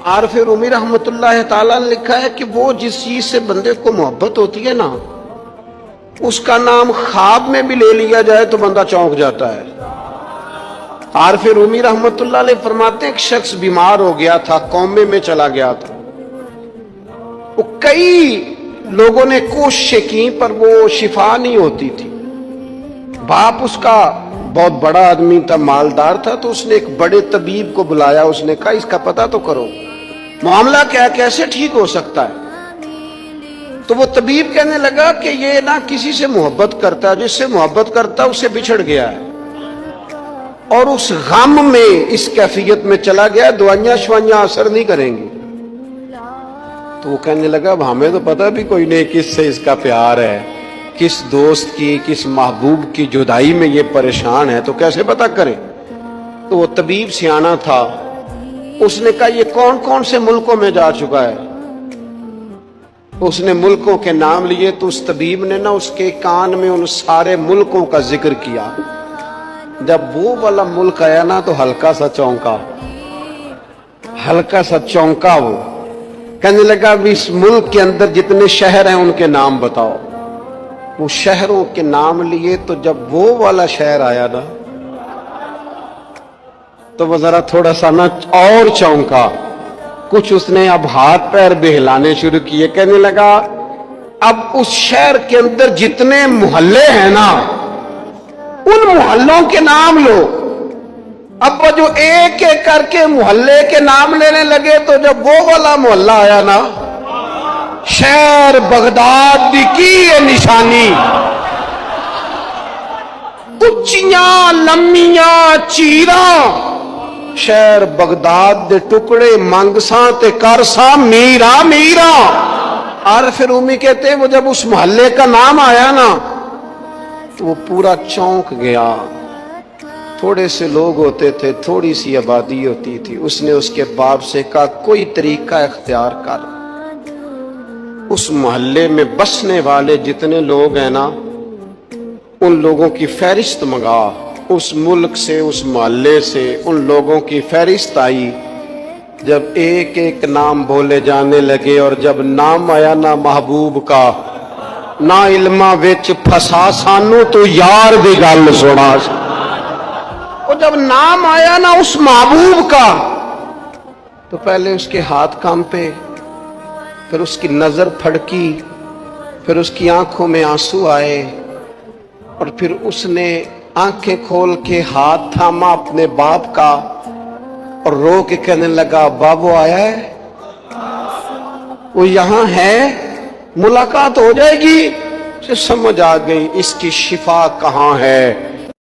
عارف رومی رحمت اللہ تعالیٰ نے لکھا ہے کہ وہ جس چیز سے بندے کو محبت ہوتی ہے نا، اس کا نام خواب میں بھی لے لیا جائے تو بندہ چونک جاتا ہے۔ عارف رومی رحمت اللہ علیہ فرماتے ہیں ایک شخص بیمار ہو گیا تھا، کومے میں چلا گیا تھا، وہ کئی لوگوں نے کوششیں کی پر وہ شفا نہیں ہوتی تھی۔ باپ اس کا بہت بڑا آدمی تھا، مالدار تھا، تو اس نے ایک بڑے طبیب کو بلایا، اس نے کہا اس کا پتہ تو کرو معاملہ کیا ہے، کیسے ٹھیک ہو سکتا ہے۔ تو وہ طبیب کہنے لگا کہ یہ نہ کسی سے محبت کرتا ہے، جس سے محبت کرتا ہے اس سے بچھڑ گیا ہے اور اس غم میں اس کیفیت میں چلا گیا، دوائیاں شوائیاں اثر نہیں کریں گی۔ تو وہ کہنے لگا اب ہمیں تو پتہ بھی کوئی نہیں کس سے اس کا پیار ہے، کس دوست کی کس محبوب کی جدائی میں یہ پریشان ہے، تو کیسے پتہ کریں۔ تو وہ طبیب سیانا تھا، اس نے کہا یہ کون کون سے ملکوں میں جا چکا ہے۔ اس نے ملکوں کے نام لیے تو اس طبیب نے نا اس کے کان میں ان سارے ملکوں کا ذکر کیا۔ جب وہ والا ملک آیا نا تو ہلکا سا چونکا وہ کہنے لگا اب اس ملک کے اندر جتنے شہر ہیں ان کے نام بتاؤ۔ وہ شہروں کے نام لیے تو جب وہ والا شہر آیا نا تو وہ ذرا تھوڑا سا نا اور چونکا، کچھ اس نے اب ہاتھ پیر بھی ہلانے شروع کیے، کہنے لگا اب اس شہر کے اندر جتنے محلے ہیں نا ان محلوں کے نام لو۔ اب وہ جو ایک ایک کر کے محلے کے نام لینے لگے تو جب وہ والا محلہ آیا نا، شہر بغداد دی کی یہ نشانی، اچیاں لمیاں چیراں، شہر بغداد دے ٹکڑے منگساں تے کرساں میرا میرا۔ عارف رومی کہتے ہیں وہ جب اس محلے کا نام آیا نا تو وہ پورا چونک گیا۔ تھوڑے سے لوگ ہوتے تھے، تھوڑی سی آبادی ہوتی تھی، اس نے اس کے باپ سے کہا کوئی طریقہ اختیار کر، اس محلے میں بسنے والے جتنے لوگ ہیں نا ان لوگوں کی فہرست منگا۔ اس ملک سے اس محلے سے ان لوگوں کی فہرست آئی۔ جب ایک ایک نام بولے جانے لگے اور جب نام آیا نا محبوب کا، نہ علمہ وچ پھسا سانو تو یار دی گل سنا۔ اور جب نام آیا نا اس محبوب کا تو پہلے اس کے ہاتھ کانپے، پھر اس کی نظر پھڑکی، پھر اس کی آنکھوں میں آنسو آئے، اور پھر اس نے آنکھیں کھول کے ہاتھ تھاما اپنے باپ کا اور رو کے کہنے لگا بابو آیا ہے، وہ یہاں ہے، ملاقات ہو جائے گی۔ اسے سمجھ آ گئی اس کی شفا کہاں ہے۔